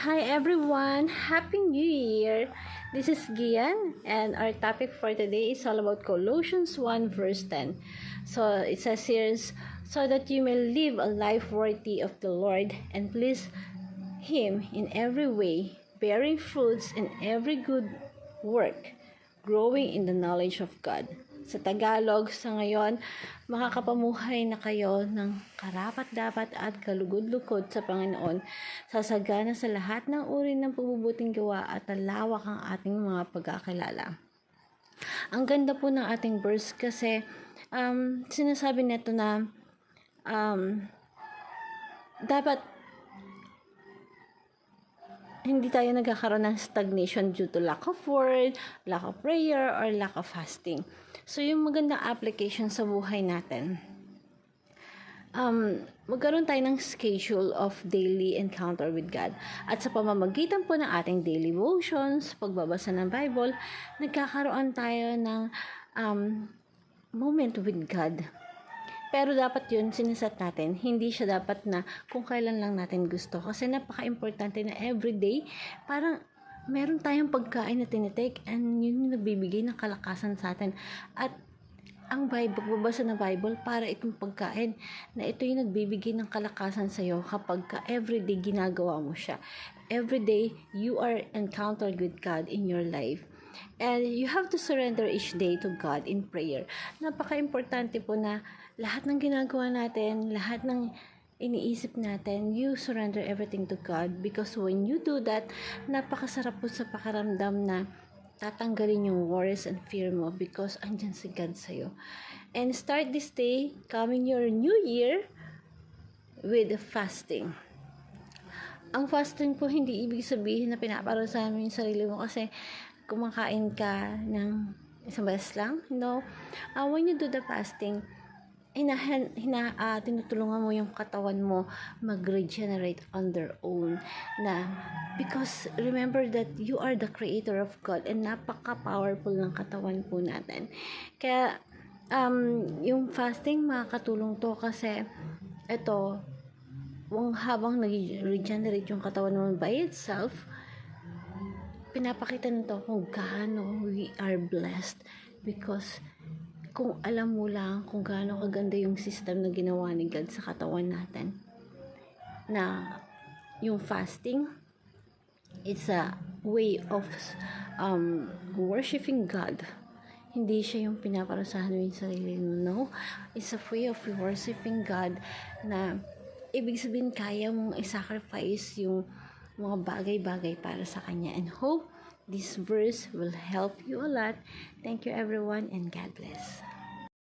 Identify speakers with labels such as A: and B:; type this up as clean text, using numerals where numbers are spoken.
A: Hi everyone! Happy New Year! This is Gian and our topic for today is all about Colossians 1 verse 10. So it says here, so that you may live a life worthy of the Lord and please Him in every way, bearing fruits in every good work, growing in the knowledge of God. Sa Tagalog, sa ngayon, makakapamuhay na kayo ng karapat-dapat at kalugod-lukod sa Panginoon, sasagana sa lahat ng uri ng pagbubuting gawa at talawak ang ating mga pagkakilala. Ang ganda po ng ating verse kasi sinasabi nito na dapat hindi tayo nagkakaroon ng stagnation due to lack of word, lack of prayer, or lack of fasting. So, yung magandang application sa buhay natin, magkaroon tayo ng schedule of daily encounter with God. At sa pamamagitan po ng ating daily devotions, pagbabasa ng Bible, nagkakaroon tayo ng moment with God. Pero dapat yun, siniset natin. Hindi siya dapat na kung kailan lang natin gusto. Kasi napaka-importante na everyday, parang meron tayong pagkain na tinitake and yun yung nagbibigay ng kalakasan sa atin. At ang Bible, pagbabasa ng Bible, para itong pagkain na ito yung nagbibigay ng kalakasan sa'yo kapag everyday ginagawa mo siya. Everyday, you are encountered with God in your life. And you have to surrender each day to God in prayer. Napaka-importante po na lahat ng ginagawa natin, lahat ng iniisip natin, you surrender everything to God. Because when you do that, napakasarap po sa pakiramdam na tatanggalin yung worries and fear mo because andyan si God sa'yo. And start this day, coming your new year, with fasting. Ang fasting po hindi ibig sabihin na pinaparusahan mo yung sarili mo kasi kumakain ka ng isang beses lang, when you do the fasting, tinutulungan mo yung katawan mo mag-regenerate on their own na because remember that you are the creator of God and napaka-powerful ng katawan po natin. Kaya yung fasting makakatulong to kasi ito, habang nag-regenerate yung katawan mo by itself, pinapakita nito kung gaano we are blessed because kung alam mo lang kung gaano kaganda yung system na ginawa ni God sa katawan natin na yung fasting, it's a way of worshiping God. Hindi siya yung pinaparusahan mo yung sarili mo, no? It's a way of worshiping God na ibig sabihin kaya mong i-sacrifice yung mga bagay-bagay para sa Kanya. And hope this verse will help you a lot. Thank you everyone and God bless.